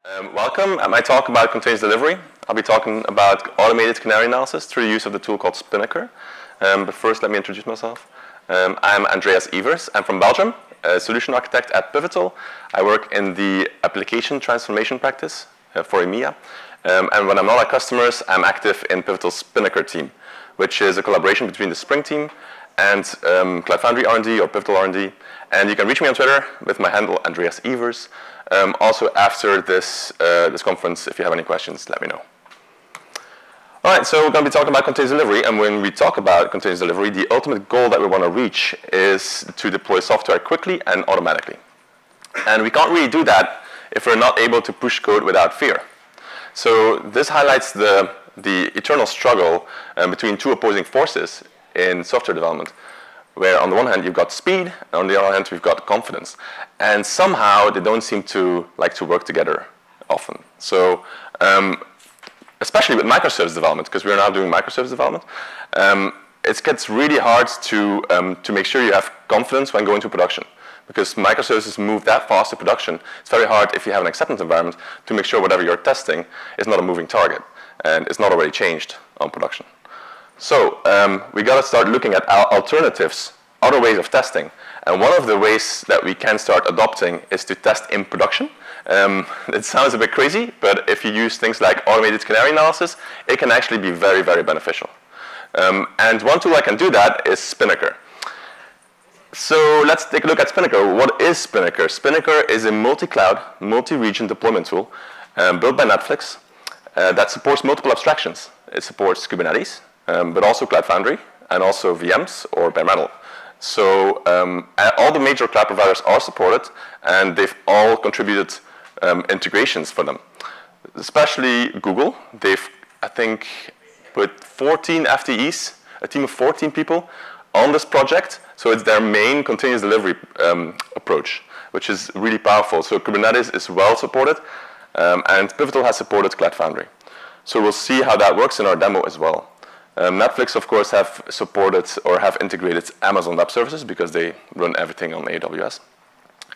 Welcome. At my talk about continuous delivery, I'll be talking about automated canary analysis through the use of the tool called Spinnaker. But first, let me introduce myself. I'm Andreas. I'm from Belgium, a solution architect at Pivotal. I work in the application transformation practice for EMEA. And when I'm not at customers, I'm active in Pivotal's Spinnaker team, which is a collaboration between the Spring team and Cloud Foundry R&D or Pivotal R&D. And you can reach me on Twitter with my handle, Andreas. Also, after this conference, if you have any questions, let me know. All right, so we're going to be talking about continuous delivery. And when we talk about continuous delivery, the ultimate goal that we want to reach is to deploy software quickly and automatically. And we can't really do that if we're not able to push code without fear. So this highlights the eternal struggle between two opposing forces in software development, where on the one hand you've got speed, and on the other hand we've got confidence. And somehow they don't seem to like to work together often. So especially with microservice development, because we're now doing microservice development, it gets really hard to make sure you have confidence when going to production. Because microservices move that fast to production, it's very hard if you have an acceptance environment to make sure whatever you're testing is not a moving target and it's not already changed on production. So we got to start looking at alternatives, other ways of testing. And one of the ways that we can start adopting is to test in production. It sounds a bit crazy, but if you use things like automated canary analysis, it can actually be very, very beneficial. And one tool that can do that is Spinnaker. So let's take a look at Spinnaker. What is Spinnaker? Spinnaker is a multi-cloud, multi-region deployment tool built by Netflix that supports multiple abstractions. It supports Kubernetes, but also Cloud Foundry, and also VMs or bare metal. So all the major cloud providers are supported, and they've all contributed integrations for them. Especially Google. They've, I think, put 14 FTEs, a team of 14 people, on this project. So it's their main continuous delivery approach, which is really powerful. So Kubernetes is well supported, and Pivotal has supported Cloud Foundry. So we'll see how that works in our demo as well. Netflix, of course, have supported or have integrated Amazon Web Services because they run everything on AWS.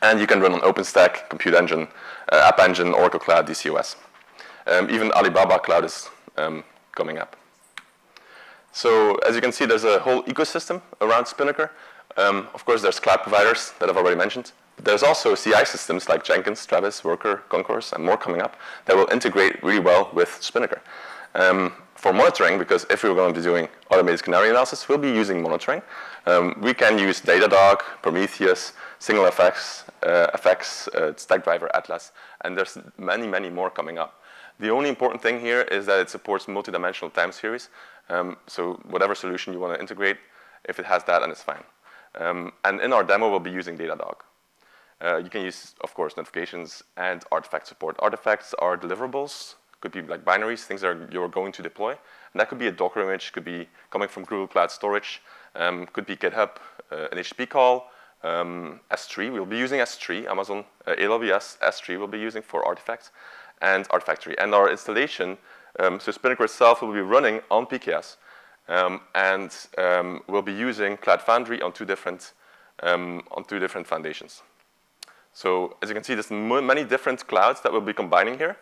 And you can run on OpenStack, Compute Engine, App Engine, Oracle Cloud, DCOS. Even Alibaba Cloud is coming up. So as you can see, there's a whole ecosystem around Spinnaker. Of course, there's cloud providers that I've already mentioned. But there's also CI systems like Jenkins, Travis, Worker, Concourse, and more coming up that will integrate really well with Spinnaker. For monitoring, because if we were going to be doing automated canary analysis, we'll be using monitoring. We can use Datadog, Prometheus, Signal FX, Stackdriver, Atlas, and there's many, many more coming up. The only important thing here is that it supports multidimensional time series. So whatever solution you want to integrate, if it has that, then it's fine. And in our demo, we'll be using Datadog. You can use, of course, notifications and artifact support. Artifacts are deliverables. Could be like binaries, things that you're going to deploy. And that could be a Docker image, could be coming from Google Cloud Storage, could be GitHub, an HTTP call, S3. We'll be using S3, Amazon, AWS S3 we'll be using for artifacts, and Artifactory. And our installation, so Spinnaker itself will be running on PKS, and we'll be using Cloud Foundry on two different foundations. So as you can see, there's many different clouds that we'll be combining here.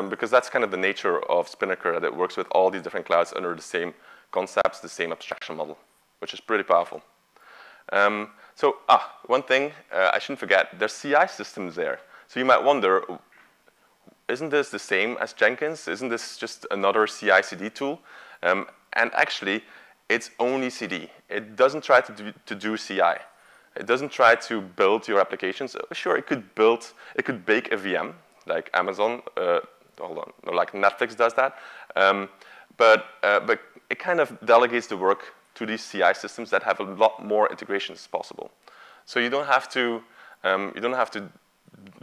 Because that's kind of the nature of Spinnaker, that it works with all these different clouds under the same concepts, the same abstraction model, which is pretty powerful. One thing I shouldn't forget, there's CI systems there. So you might wonder, isn't this the same as Jenkins? Isn't this just another CI/CD tool? And actually, it's only CD. It doesn't try to do CI. It doesn't try to build your applications. Sure, it could bake a VM, like Amazon, like Netflix does that, but it kind of delegates the work to these CI systems that have a lot more integrations possible. So you don't have to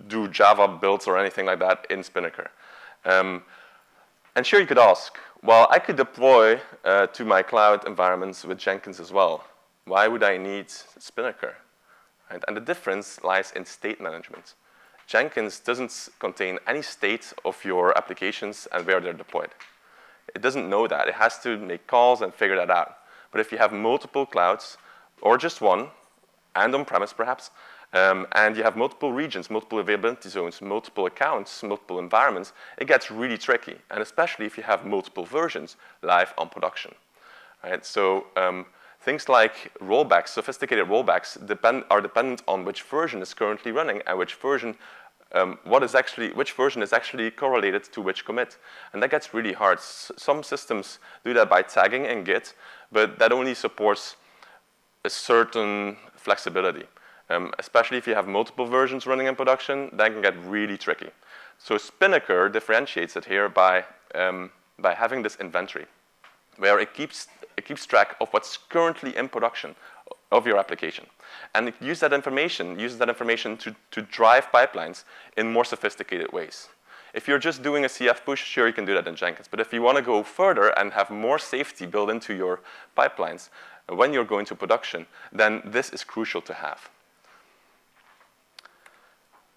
do Java builds or anything like that in Spinnaker. And sure, you could ask, well, I could deploy to my cloud environments with Jenkins as well. Why would I need Spinnaker? Right? And the difference lies in state management. Jenkins doesn't contain any state of your applications and where they're deployed. It doesn't know that. It has to make calls and figure that out. But if you have multiple clouds, or just one, and on-premise perhaps, and you have multiple regions, multiple availability zones, multiple accounts, multiple environments, it gets really tricky, and especially if you have multiple versions live on production. Right? So things like rollbacks, sophisticated rollbacks, are dependent on which version is currently running and which version which version is actually correlated to which commit. And that gets really hard. Some systems do that by tagging in Git, but that only supports a certain flexibility. Especially if you have multiple versions running in production, that can get really tricky. So Spinnaker differentiates it here by having this inventory, where it keeps track of what's currently in production of your application. And it uses that information to drive pipelines in more sophisticated ways. If you're just doing a CF push, sure, you can do that in Jenkins. But if you want to go further and have more safety built into your pipelines when you're going to production, then this is crucial to have.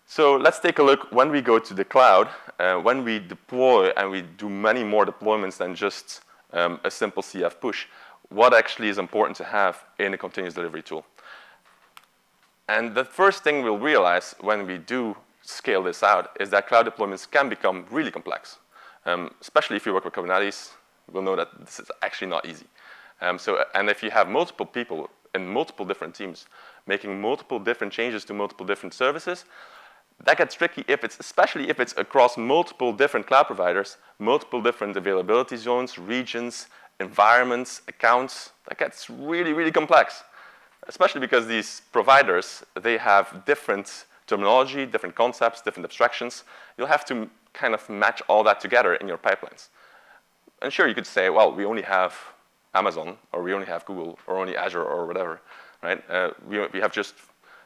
So let's take a look when we go to the cloud, when we deploy, and we do many more deployments than just a simple CF push, what actually is important to have in a continuous delivery tool. And the first thing we'll realize when we do scale this out is that cloud deployments can become really complex. Especially if you work with Kubernetes, we'll know that this is actually not easy. And if you have multiple people in multiple different teams making multiple different changes to multiple different services, that gets tricky especially if it's across multiple different cloud providers, multiple different availability zones, regions, environments, accounts. That gets really, really complex, especially because these providers, they have different terminology, different concepts, different abstractions. You'll have to kind of match all that together in your pipelines. And sure, you could say, well, we only have Amazon, or we only have Google, or only Azure, or whatever, right? We have just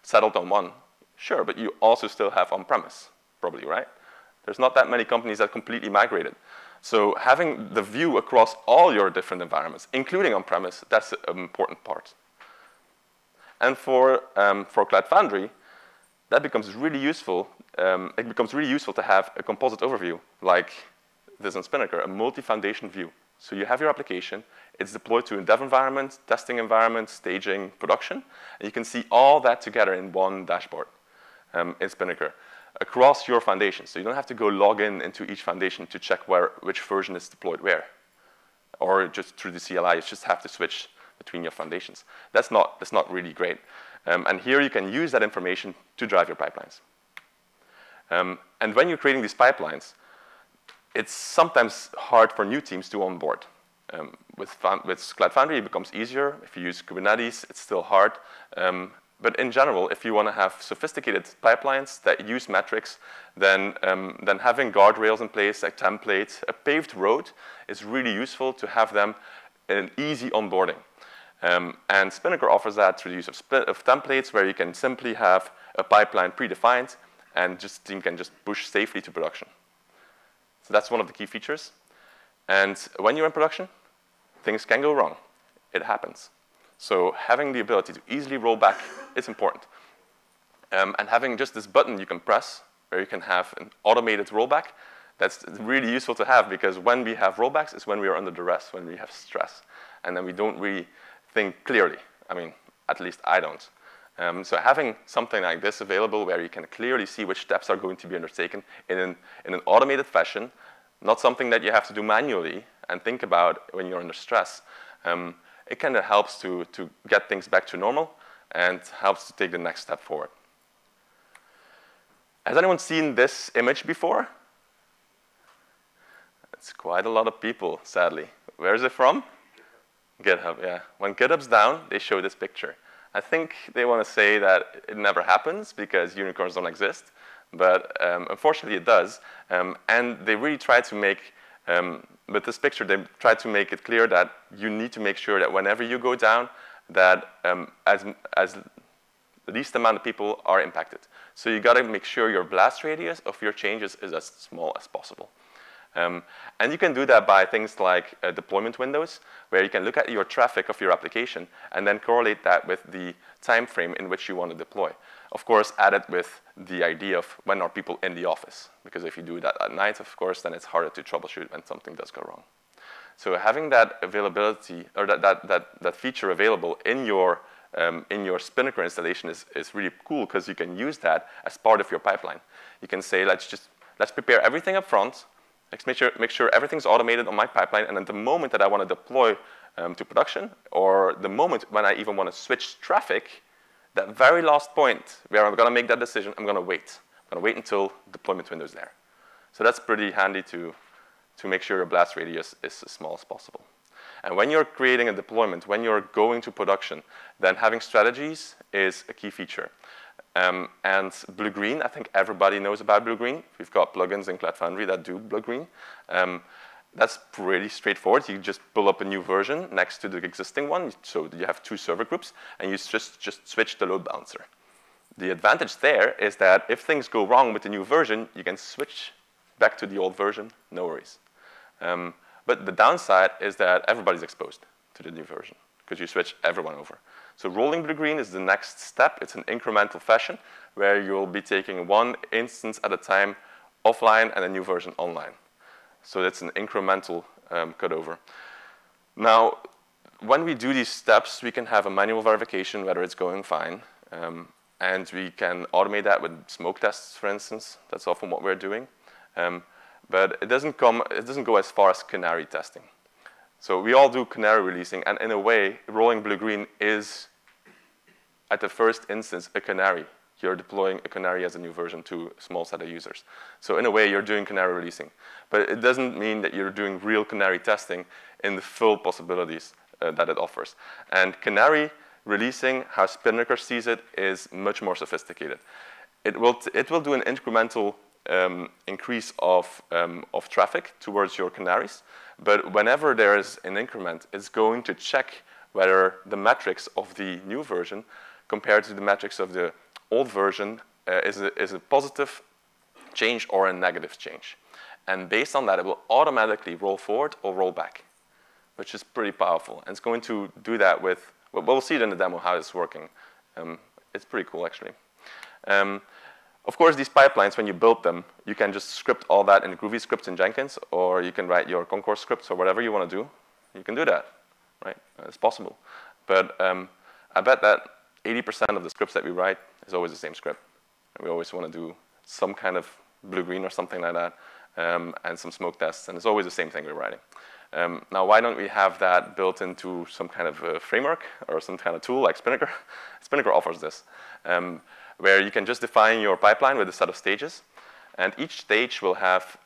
settled on one. Sure, but you also still have on-premise, probably, right? There's not that many companies that completely migrated. So having the view across all your different environments, including on-premise, that's an important part. And for Cloud Foundry, that becomes really useful. It becomes really useful to have a composite overview, like this on Spinnaker, a multi-foundation view. So you have your application, it's deployed to a dev environment, testing environment, staging, production, and you can see all that together in one dashboard in Spinnaker across your foundations. So you don't have to go log into each foundation to check which version is deployed where, or just through the CLI, you just have to switch between your foundations. That's not really great. And here you can use that information to drive your pipelines. And when you're creating these pipelines, it's sometimes hard for new teams to onboard. With Cloud Foundry, it becomes easier. If you use Kubernetes, it's still hard. But in general, if you want to have sophisticated pipelines that use metrics, then having guardrails in place, like templates, a paved road is really useful to have them in easy onboarding. And Spinnaker offers that through the use of templates, where you can simply have a pipeline predefined, and the team can just push safely to production. So that's one of the key features. And when you're in production, things can go wrong. It happens. So having the ability to easily roll back is important. And having just this button you can press, where you can have an automated rollback, that's really useful to have, because when we have rollbacks is when we are under duress, when we have stress. And then we don't really think clearly. I mean, at least I don't. So having something like this available, where you can clearly see which steps are going to be undertaken in an automated fashion, not something that you have to do manually and think about when you're under stress, it kind of helps to get things back to normal and helps to take the next step forward. Has anyone seen this image before? It's quite a lot of people, sadly. Where is it from? GitHub, yeah. When GitHub's down, they show this picture. I think they want to say that it never happens because unicorns don't exist, but unfortunately it does. And they really try to make, with this picture, they try to make it clear that you need to make sure that whenever you go down, that as least amount of people are impacted. So you got to make sure your blast radius of your changes is as small as possible. And you can do that by things like deployment windows, where you can look at your traffic of your application and then correlate that with the time frame in which you want to deploy. Of course, added with the idea of when are people in the office. Because if you do that at night, of course, then it's harder to troubleshoot when something does go wrong. So having that availability, or that feature available in your in your Spinnaker installation is really cool because you can use that as part of your pipeline. You can say, let's prepare everything up front, let's make sure everything's automated on my pipeline, and at the moment that I want to deploy to production, or the moment when I even want to switch traffic, that very last point where I'm going to make that decision, I'm going to wait. I'm going to wait until deployment window is there. So that's pretty handy to make sure your blast radius is as small as possible. And when you're creating a deployment, when you're going to production, then having strategies is a key feature. And Bluegreen, I think everybody knows about Bluegreen. We've got plugins in Cloud Foundry that do Bluegreen. That's pretty straightforward. You just pull up a new version next to the existing one. So you have two server groups, and you just switch the load balancer. The advantage there is that if things go wrong with the new version, you can switch back to the old version, no worries. But the downside is that everybody's exposed to the new version because you switch everyone over. So rolling Bluegreen is the next step. It's an incremental fashion where you'll be taking one instance at a time offline and a new version online. So it's an incremental cutover. Now, when we do these steps, we can have a manual verification whether it's going fine. And we can automate that with smoke tests, for instance. That's often what we're doing. But it doesn't go as far as canary testing. So we all do canary releasing, and in a way, rolling Bluegreen is, at the first instance, a canary. You're deploying a canary as a new version to a small set of users. So in a way, you're doing canary releasing. But it doesn't mean that you're doing real canary testing in the full possibilities that it offers. And canary releasing, how Spinnaker sees it, is much more sophisticated. It will do an incremental increase of traffic towards your canaries. But whenever there is an increment, it's going to check whether the metrics of the new version compared to the metrics of the old version is a positive change or a negative change. And based on that, it will automatically roll forward or roll back, which is pretty powerful. And it's going to do that with, well, we'll see it in the demo how it's working. It's pretty cool, actually. Of course, these pipelines, when you build them, you can just script all that in Groovy scripts in Jenkins, or you can write your Concourse scripts or whatever you want to do. You can do that, right? It's possible. But I bet that 80% of the scripts that we write is always the same script. And we always want to do some kind of Bluegreen or something like that, and some smoke tests, and it's always the same thing we're writing. Now, why don't we have that built into some kind of framework or some kind of tool like Spinnaker? Spinnaker offers this, where you can just define your pipeline with a set of stages, and each stage will have,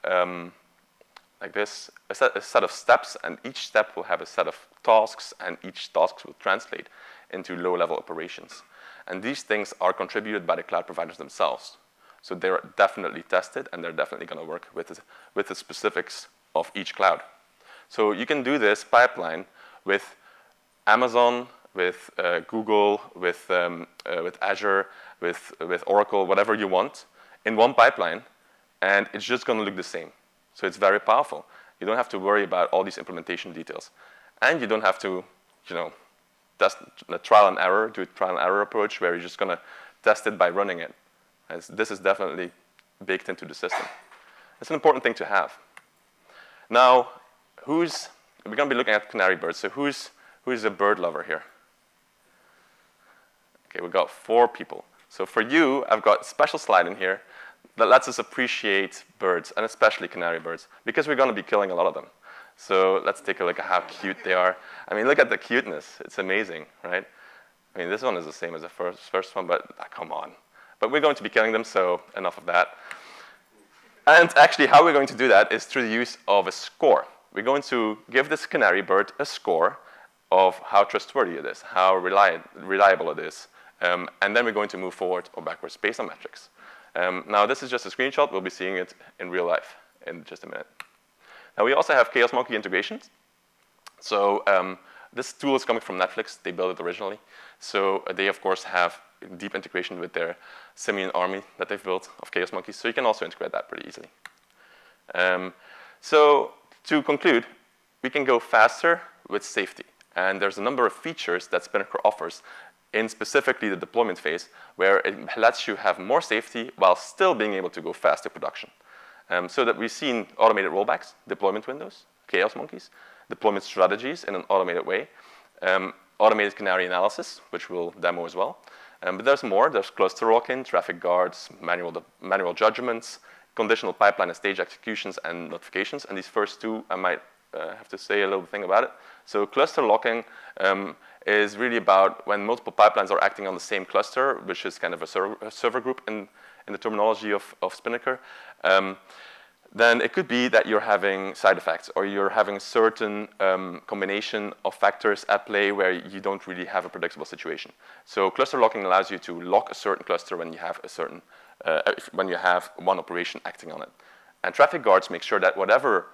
like this, a set of steps, and each step will have a set of tasks, and each task will translate into low-level operations. And these things are contributed by the cloud providers themselves. So they're definitely tested, and they're definitely going to work with the specifics of each cloud. So you can do this pipeline with Amazon, with Google, with Azure, with Oracle, whatever you want, in one pipeline, and it's just going to look the same. So it's very powerful. You don't have to worry about all these implementation details. And you don't have to, test a trial and error, do a trial and error approach where you're just going to test it by running it. This is definitely baked into the system. It's an important thing to have. Now, we're going to be looking at Canary Birds. So who's a bird lover here? Okay, we've got 4 people. So for you, I've got a special slide in here that lets us appreciate birds, and especially canary birds, because we're going to be killing a lot of them. So let's take a look at how cute they are. I mean, look at the cuteness. It's amazing, right? I mean, this one is the same as the first one, but come on. But we're going to be killing them, so enough of that. And actually, how we're going to do that is through the use of a score. We're going to give this canary bird a score of how trustworthy it is, how reliable it is. And then we're going to move forward or backwards based on metrics. Now, this is just a screenshot. We'll be seeing it in real life in just a minute. Now, we also have Chaos Monkey integrations. So this tool is coming from Netflix. They built it originally. So they, of course, have deep integration with their simian army that they've built of Chaos Monkeys. So you can also integrate that pretty easily. So to conclude, we can go faster with safety. And there's a number of features that Spinnaker offers in specifically the deployment phase, where it lets you have more safety while still being able to go fast to production. So that we've seen automated rollbacks, deployment windows, Chaos Monkeys, deployment strategies in an automated way. automated Canary analysis, which we'll demo as well. But there's more. There's cluster lock-in, traffic guards, manual judgments, conditional pipeline and stage executions, and notifications. And these first two, I might have to say a little thing about it. So cluster locking is really about when multiple pipelines are acting on the same cluster, which is kind of a server group in the terminology of Spinnaker. Then it could be that you're having side effects, or you're having certain combination of factors at play where you don't really have a predictable situation. So cluster locking allows you to lock a certain cluster when you have a certain, when you have one operation acting on it. And traffic guards make sure that whatever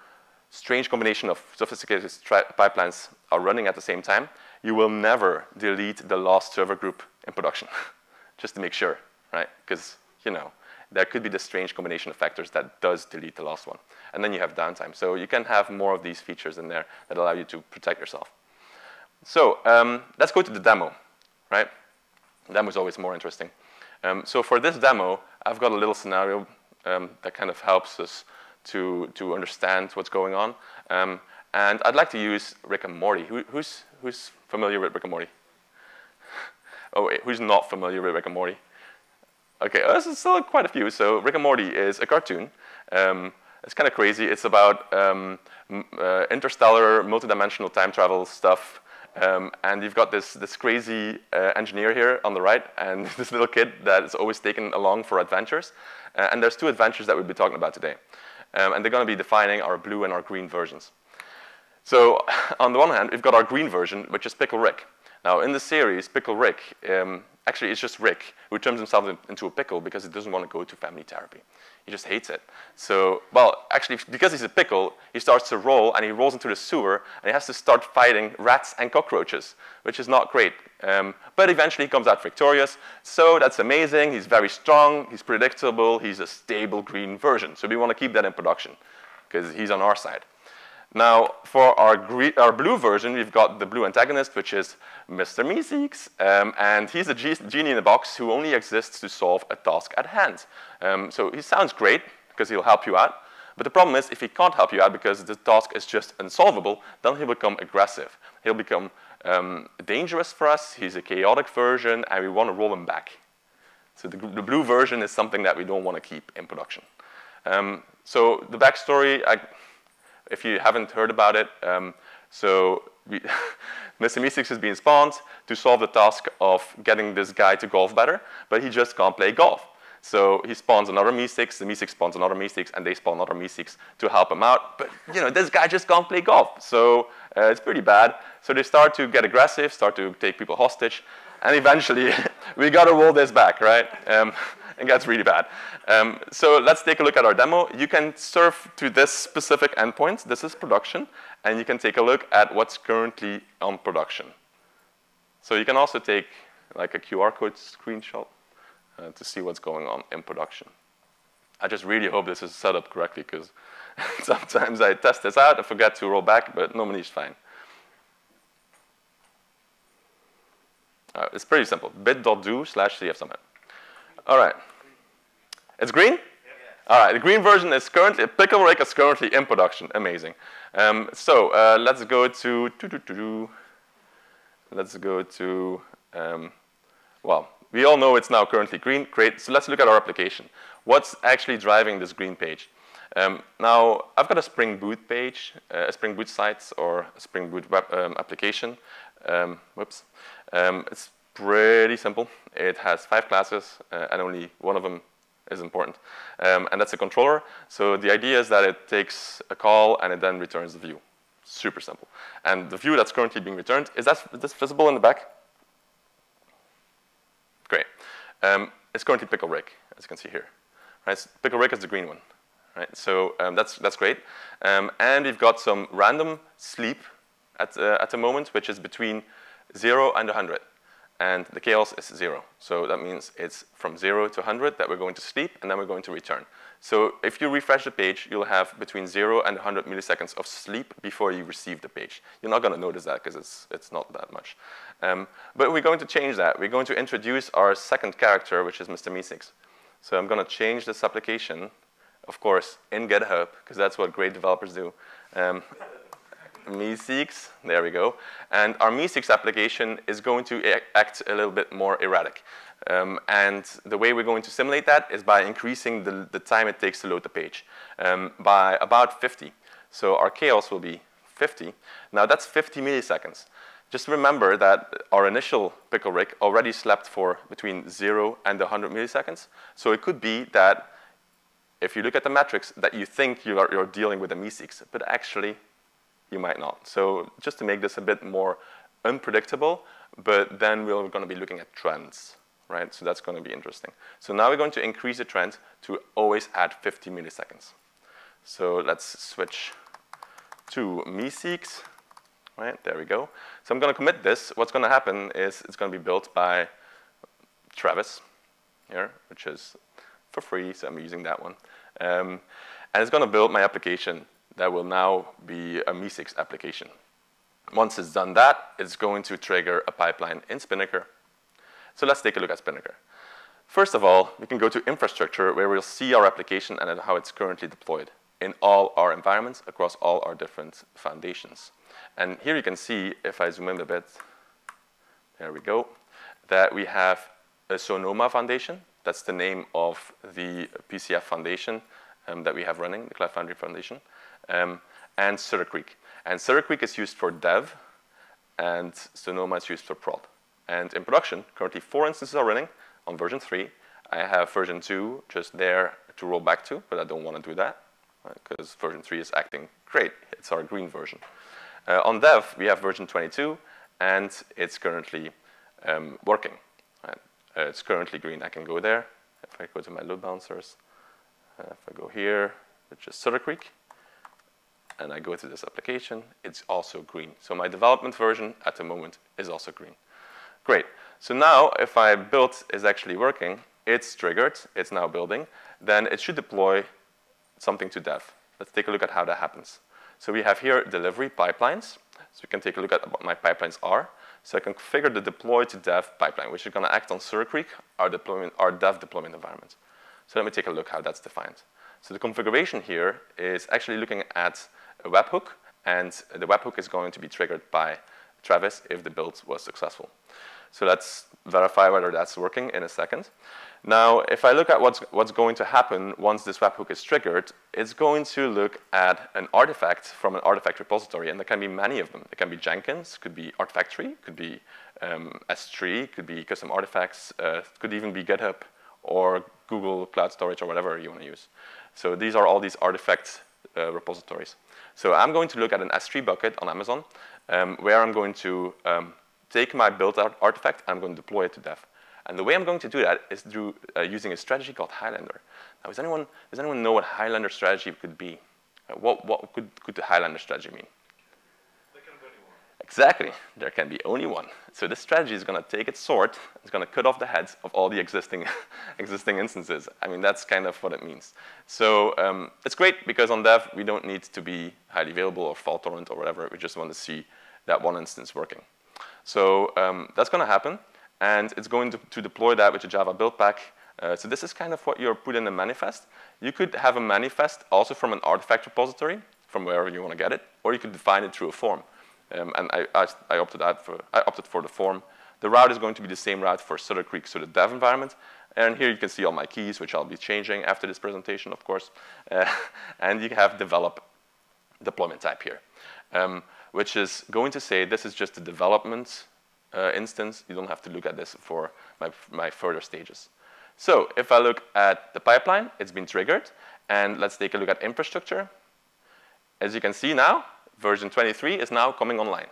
strange combination of sophisticated pipelines are running at the same time, you will never delete the last server group in production, just to make sure, right? Because, you know, there could be this strange combination of factors that does delete the last one. And then you have downtime. So you can have more of these features in there that allow you to protect yourself. So let's go to the demo, right? The demo is always more interesting. So for this demo, I've got a little scenario that kind of helps us to understand what's going on. And I'd like to use Rick and Morty. Who's familiar with Rick and Morty? Oh, wait, who's not familiar with Rick and Morty? Okay, there's still quite a few. So Rick and Morty is a cartoon. It's kind of crazy. It's about interstellar, multidimensional time travel stuff. And you've got this crazy engineer here on the right, and this little kid that is always taken along for adventures. And there's two adventures that we'll be talking about today. And they're going to be defining our blue and our green versions. So on the one hand, we've got our green version, which is Pickle Rick. Now, in the series, Pickle Rick, actually, it's just Rick who turns himself into a pickle because he doesn't want to go to family therapy. He just hates it. So, well, actually, because he's a pickle, he starts to roll, and he rolls into the sewer, and he has to start fighting rats and cockroaches, which is not great. But eventually, he comes out victorious. So that's amazing. He's very strong. He's predictable. He's a stable green version. So we want to keep that in production because he's on our side. Now, for our blue version, we've got the blue antagonist, which is Mr. Meeseeks. And he's a genie in a box who only exists to solve a task at hand. So he sounds great, because he'll help you out. But the problem is, if he can't help you out because the task is just unsolvable, then he'll become aggressive. He'll become dangerous for us. He's a chaotic version, and we want to roll him back. So the blue version is something that we don't want to keep in production. So the backstory, if you haven't heard about it, Mr. Meeseeks is being spawned to solve the task of getting this guy to golf better, but he just can't play golf. So he spawns another Meeseeks, the Meeseeks spawns another Meeseeks, and they spawn another Meeseeks to help him out. But you know, this guy just can't play golf, so it's pretty bad. So they start to get aggressive, start to take people hostage, and eventually we got to roll this back, right? It gets really bad. So let's take a look at our demo. You can surf to this specific endpoint. This is production. And you can take a look at what's currently on production. So you can also take like a QR code screenshot to see what's going on in production. I just really hope this is set up correctly, because sometimes I test this out, I forget to roll back, but normally it's fine. It's pretty simple. bit.do/cfsummit. All right. It's green? Yes. All right. The green version is currently, Pickle Rick is currently in production. Amazing. Let's go to, well, we all know it's now currently green. Great. So let's look at our application. What's actually driving this green page? Now, I've got a Spring Boot page, a Spring Boot site, or a Spring Boot web application. It's pretty simple. It has 5 classes, and only one of them is important. And that's a controller. So the idea is that it takes a call, and it then returns the view. Super simple. And the view that's currently being returned, is this visible in the back? Great. It's currently Pickle Rick, as you can see here. Right? Pickle Rick is the green one. Right? So that's great. And we've got some random sleep at the moment, which is between 0 and 100. And the chaos is 0. So that means it's from 0 to 100 that we're going to sleep, and then we're going to return. So if you refresh the page, you'll have between 0 and 100 milliseconds of sleep before you receive the page. You're not going to notice that, because it's not that much. But we're going to change that. We're going to introduce our second character, which is Mr. Meeseeks. So I'm going to change this application, of course, in GitHub, because that's what great developers do. meeseeks. There we go. And our meeseeks application is going to act a little bit more erratic. And the way we're going to simulate that is by increasing the time it takes to load the page by about 50. So our chaos will be 50. Now that's 50 milliseconds. Just remember that our initial pickle rig already slept for between 0 and 100 milliseconds. So it could be that if you look at the metrics that you think you're dealing with a meeseeks, but actually you might not. So just to make this a bit more unpredictable, but then we're going to be looking at trends, right? So that's going to be interesting. So now we're going to increase the trend to always add 50 milliseconds. So let's switch to meeseeks. Right, there we go. So I'm going to commit this. What's going to happen is it's going to be built by Travis here, which is for free, so I'm using that one. And it's going to build my application that will now be a meeseeks application. Once it's done that, it's going to trigger a pipeline in Spinnaker. So let's take a look at Spinnaker. First of all, we can go to infrastructure, where we'll see our application and how it's currently deployed in all our environments across all our different foundations. And here you can see, if I zoom in a bit, there we go, that we have a Sonoma foundation. That's the name of the PCF foundation that we have running, the Cloud Foundry foundation, and Sutter Creek. And Sutter Creek is used for dev, and Sonoma is used for prod. And in production, currently 4 instances are running on version 3. I have version 2 just there to roll back to, but I don't want to do that, because version 3 is acting great. It's our green version. On dev, we have version 22, and it's currently working. Right? It's currently green. I can go there. If I go to my load balancers, if I go here, which is Sutter Creek, and I go to this application, it's also green. So my development version at the moment is also green. Great. So now, if my build is actually working, it's triggered, it's now building, then it should deploy something to dev. Let's take a look at how that happens. So we have here delivery pipelines. So we can take a look at what my pipelines are. So I can configure the deploy to dev pipeline, which is going to act on Sutter Creek, our dev deployment environment. So let me take a look how that's defined. So the configuration here is actually looking at a webhook, and the webhook is going to be triggered by Travis if the build was successful. So let's verify whether that's working in a second. Now, if I look at what's going to happen once this webhook is triggered, it's going to look at an artifact from an artifact repository, and there can be many of them. It can be Jenkins, could be Artifactory, could be S3, could be custom artifacts, could even be GitHub or Google Cloud Storage or whatever you want to use. So these are all these artifact repositories. So I'm going to look at an S3 bucket on Amazon, where I'm going to take my built artifact, and I'm going to deploy it to dev. And the way I'm going to do that is through using a strategy called Highlander. Now, does anyone know what Highlander strategy could be? What could the Highlander strategy mean? There can be only one. Exactly. There can be only one. So this strategy is going to take its sword. It's going to cut off the heads of all the existing instances. I mean, that's kind of what it means. So it's great because on dev, we don't need to be highly available or fault tolerant or whatever. We just want to see that one instance working. So that's going to happen. And it's going to deploy that with a Java build pack. So this is kind of what you're put in the manifest. You could have a manifest also from an artifact repository, from wherever you want to get it, or you could define it through a form. And I opted for the form. The route is going to be the same route for Sutter Creek, so the dev environment. And here you can see all my keys, which I'll be changing after this presentation, of course. And you have develop deployment type here, which is going to say this is just the development instance. You don't have to look at this for my further stages. So if I look at the pipeline, it's been triggered. And let's take a look at infrastructure. As you can see now, version 23 is now coming online.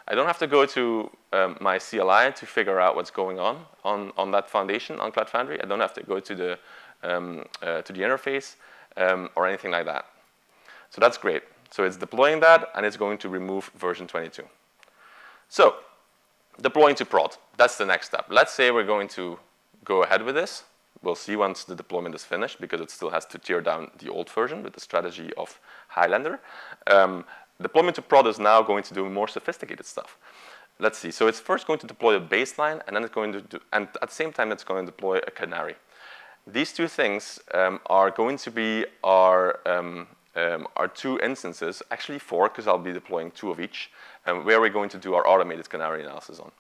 I don't have to go to my CLI to figure out what's going on that foundation on Cloud Foundry. I don't have to go to the interface or anything like that. So that's great. So it's deploying that, and it's going to remove version 22. So deploying to prod, that's the next step. Let's say we're going to go ahead with this. We'll see once the deployment is finished, because it still has to tear down the old version with the strategy of Highlander. Deployment to prod is now going to do more sophisticated stuff. Let's see. So it's first going to deploy a baseline, and then it's going to do, and at the same time, it's going to deploy a canary. These two things are going to be our are 2 instances, actually 4, because I'll be deploying 2 of each, where we're going to do our automated Canary analysis on.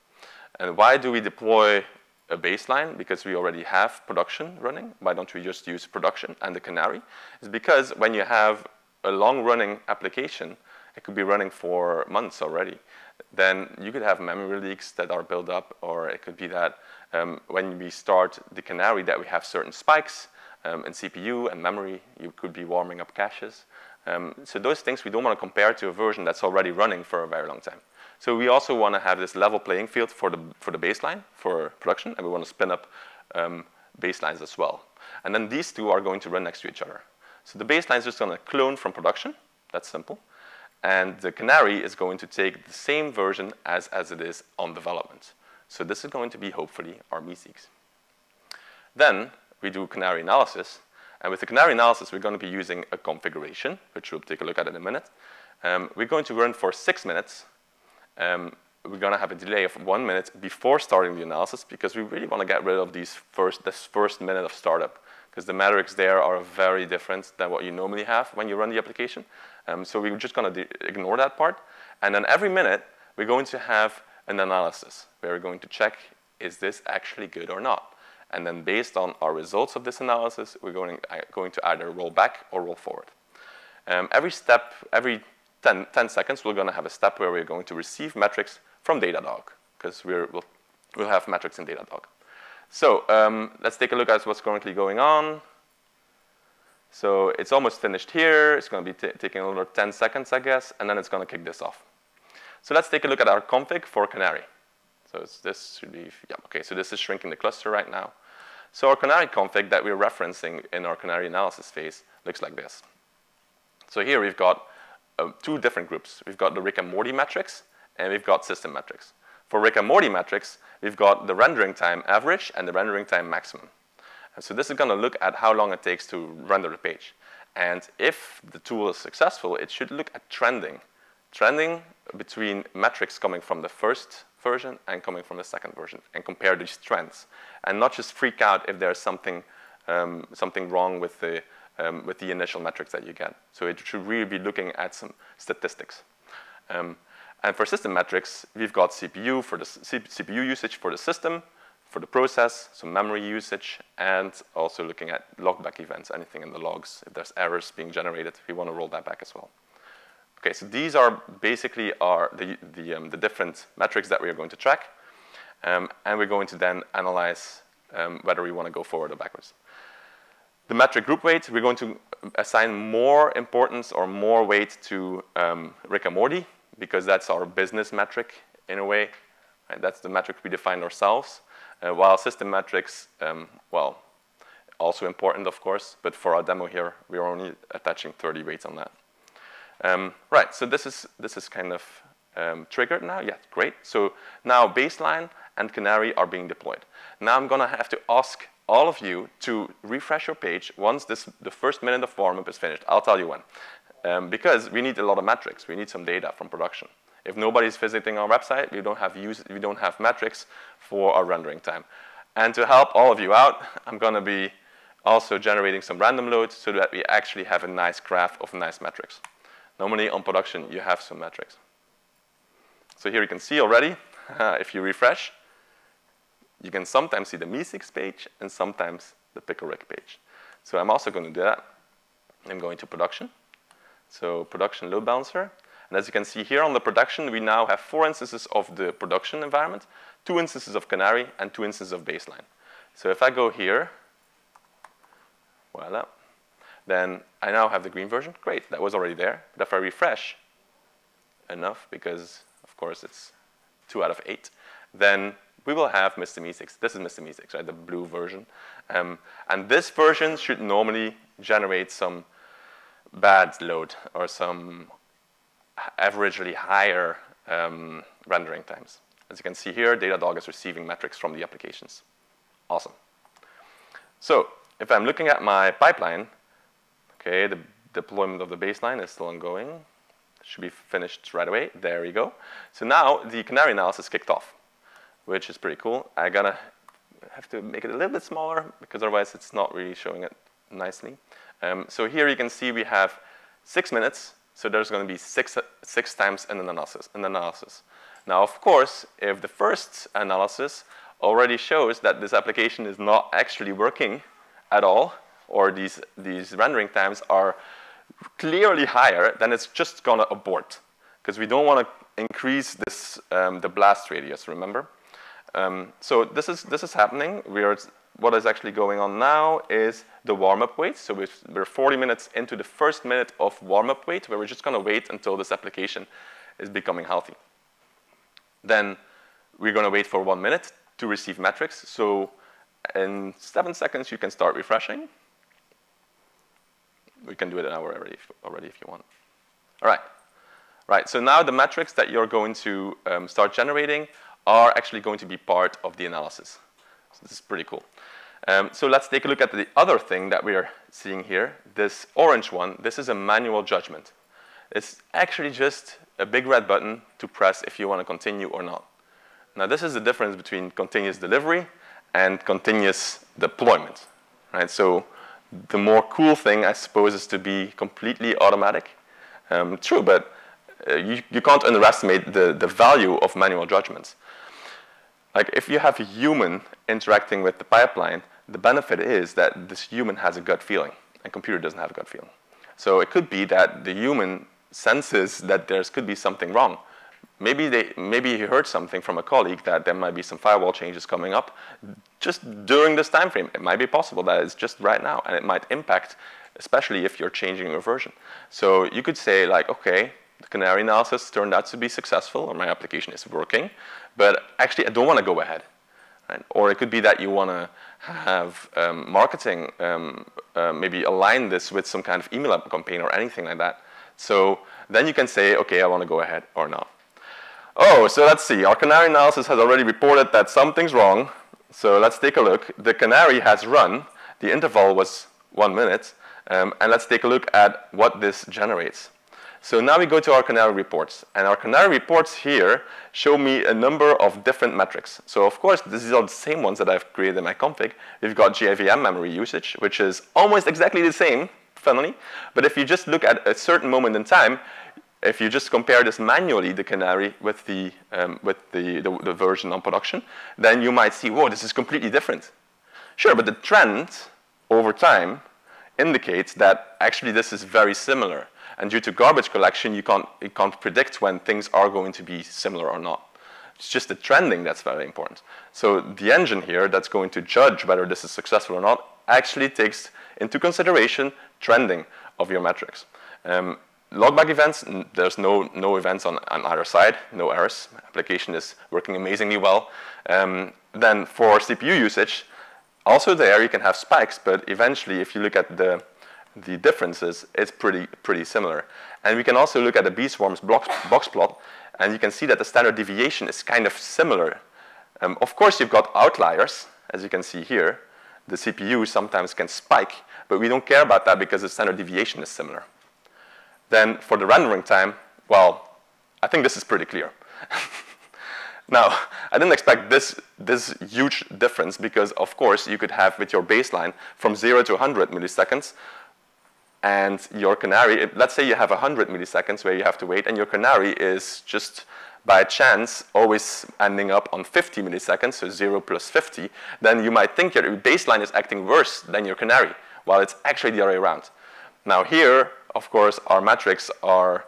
And why do we deploy a baseline? Because we already have production running. Why don't we just use production and the Canary? It's because when you have a long-running application, it could be running for months already. Then you could have memory leaks that are built up, or it could be that when we start the Canary that we have certain spikes in CPU and memory. You could be warming up caches. So those things we don't want to compare to a version that's already running for a very long time. So we also want to have this level playing field for the baseline, for production, and we want to spin up baselines as well. And then these 2 are going to run next to each other. So the baseline is just going to clone from production. That's simple. And the Canary is going to take the same version as it is on development. So this is going to be, hopefully, our meeseeks. Then we do Canary analysis. And with the Canary analysis, we're going to be using a configuration, which we'll take a look at in a minute. We're going to run for 6 minutes. We're going to have a delay of 1 minute before starting the analysis, because we really want to get rid of this first minute of startup, because the metrics there are very different than what you normally have when you run the application. So we're just going to ignore that part. And then every minute, we're going to have an analysis where we're going to check, is this actually good or not? And then based on our results of this analysis, we're going to either roll back or roll forward. Every 10 seconds, we're going to have a step where we're going to receive metrics from Datadog, because we'll have metrics in Datadog. So let's take a look at what's currently going on. So it's almost finished here. It's going to be taking another 10 seconds, I guess, and then it's going to kick this off. So let's take a look at our config for Canary. So this should be, yeah, OK. So this is shrinking the cluster right now. So our Canary config that we're referencing in our Canary analysis phase looks like this. So here we've got 2 different groups. We've got the Rick and Morty metrics, and we've got system metrics. For Rick and Morty metrics, we've got the rendering time average and the rendering time maximum. And so this is going to look at how long it takes to render the page. And if the tool is successful, it should look at trending. Trending between metrics coming from the first version and coming from the second version, and compare these trends. And not just freak out if there's something wrong with the initial metrics that you get. So it should really be looking at some statistics. And for system metrics, we've got CPU for the CPU usage for the system, for the process, some memory usage, and also looking at logback events, anything in the logs. If there's errors being generated, we want to roll that back as well. OK, so these are basically the different metrics that we are going to track. And we're going to then analyze whether we want to go forward or backwards. The metric group weight, we're going to assign more importance or more weight to Rick and Morty, because that's our business metric in a way. Right? That's the metric we defined ourselves. While system metrics, well, also important, of course. But for our demo here, we're only attaching 30 weights on that. Right, so this is kind of triggered now. Yeah, great. So now baseline and Canary are being deployed. Now I'm going to have to ask all of you to refresh your page once the first minute of warm-up is finished. I'll tell you when. Because we need a lot of metrics. We need some data from production. If nobody's visiting our website, we don't have metrics for our rendering time. And to help all of you out, I'm going to be also generating some random loads so that we actually have a nice graph of nice metrics. Normally on production, you have some metrics. So here you can see already, if you refresh, you can sometimes see the meeseeks page and sometimes the pickle Rick page. So I'm also going to do that. I'm going to production. So production load balancer. And as you can see here on the production, we now have 4 instances of the production environment, 2 instances of Canary, and 2 instances of baseline. So if I go here, voila, then I now have the green version. Great, that was already there. But if I refresh enough, because of course it's 2 out of 8, then we will have Mr. Meeseeks. This is Mr. Meeseeks, right, the blue version. And this version should normally generate some bad load or some averagely higher rendering times. As you can see here, Datadog is receiving metrics from the applications. Awesome. So if I'm looking at my pipeline, okay, the deployment of the baseline is still ongoing. It should be finished right away. There we go. So now the Canary analysis kicked off, which is pretty cool. I'm going to have to make it a little bit smaller, because otherwise it's not really showing it nicely. So here you can see we have 6 minutes, so there's going to be six times an analysis. Now, of course, if the first analysis already shows that this application is not actually working at all, or these rendering times are clearly higher, then it's just going to abort, because we don't want to increase this the blast radius, remember? So this is happening. What is actually going on now is the warm-up wait. So we're 40 minutes into the first minute of warm-up wait, where we're just going to wait until this application is becoming healthy. Then we're going to wait for 1 minute to receive metrics. So in 7 seconds, you can start refreshing. We can do it an hour already if you want. All right. Right, so now the metrics that you're going to start generating are actually going to be part of the analysis. So this is pretty cool. So let's take a look at the other thing that we are seeing here. This orange one, this is a manual judgment. It's actually just a big red button to press if you want to continue or not. Now this is the difference between continuous delivery and continuous deployment. Right? So the more cool thing, I suppose, is to be completely automatic. True, but you can't underestimate the value of manual judgments. Like if you have a human interacting with the pipeline, the benefit is that this human has a gut feeling, and computer doesn't have a gut feeling. So it could be that the human senses that there could be something wrong. Maybe he heard something from a colleague that there might be some firewall changes coming up just during this time frame. It might be possible that it's just right now, and it might impact, especially if you're changing your version. So you could say like, okay, the Canary analysis turned out to be successful, or my application is working, but actually I don't want to go ahead. Right? Or it could be that you want to have marketing maybe align this with some kind of email campaign or anything like that. So then you can say, okay, I want to go ahead or not. Oh, so let's see. Our Canary analysis has already reported that something's wrong. So let's take a look. The Canary has run. The interval was 1 minute. And let's take a look at what this generates. So now we go to our Canary Reports. And our Canary Reports here show me a number of different metrics. So of course, these are the same ones that I've created in my config. We've got JVM memory usage, which is almost exactly the same, funnily. But if you just look at a certain moment in time, if you just compare this manually, the Canary with the version on production, then you might see, whoa, this is completely different. Sure, but the trend over time indicates that actually this is very similar. And due to garbage collection, you can't predict when things are going to be similar or not. It's just the trending that's very important. So the engine here that's going to judge whether this is successful or not actually takes into consideration trending of your metrics. Logback events, there's no events on either side, no errors. Application is working amazingly well. Then for CPU usage, also there you can have spikes, but eventually if you look at the differences, it's pretty similar. And we can also look at the B-swarms box plot, and you can see that the standard deviation is kind of similar. Of course, you've got outliers, as you can see here. The CPU sometimes can spike, but we don't care about that because the standard deviation is similar. Then for the rendering time, well, I think this is pretty clear. Now, I didn't expect this huge difference because, of course, you could have with your baseline from 0 to 100 milliseconds, and your Canary, let's say you have 100 milliseconds where you have to wait, and your Canary is just by chance always ending up on 50 milliseconds, so 0 plus 50, then you might think your baseline is acting worse than your Canary, while it's actually the other way around. Now here, of course, our metrics are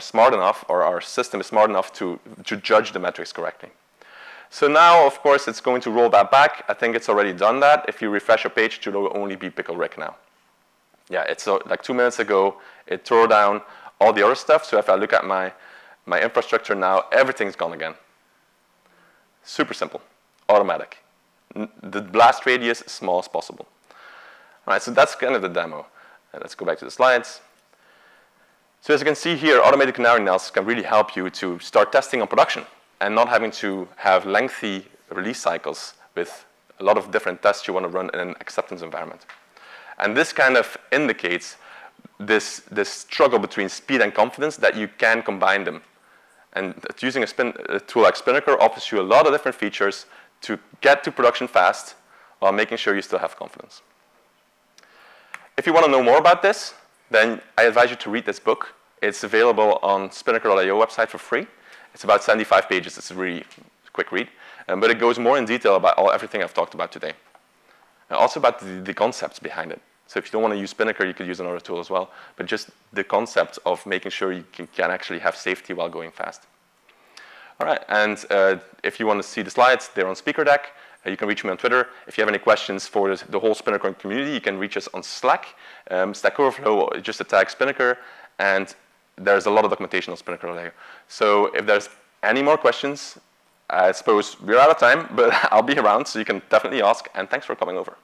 smart enough, or our system is smart enough to judge the metrics correctly. So now, of course, it's going to roll that back. I think it's already done that. If you refresh your page, it will only be pickle Rick now. Yeah, it's like 2 minutes ago, it tore down all the other stuff. So if I look at my infrastructure now, everything's gone again. Super simple, automatic. The blast radius as small as possible. All right, so that's kind of the demo. Let's go back to the slides. So as you can see here, automated Canary analysis can really help you to start testing on production and not having to have lengthy release cycles with a lot of different tests you want to run in an acceptance environment. And this kind of indicates this struggle between speed and confidence, that you can combine them. And using a tool like Spinnaker offers you a lot of different features to get to production fast while making sure you still have confidence. If you want to know more about this, then I advise you to read this book. It's available on Spinnaker.io website for free. It's about 75 pages. It's a really quick read. But it goes more in detail about everything I've talked about today. And also about the concepts behind it. So if you don't want to use Spinnaker, you could use another tool as well. But just the concept of making sure you can actually have safety while going fast. All right, and if you want to see the slides, they're on Speaker Deck. You can reach me on Twitter. If you have any questions for the whole Spinnaker community, you can reach us on Slack. Stack Overflow, just a tag Spinnaker. And there's a lot of documentation on Spinnaker. So if there's any more questions, I suppose we're out of time, but I'll be around, so you can definitely ask. And thanks for coming over.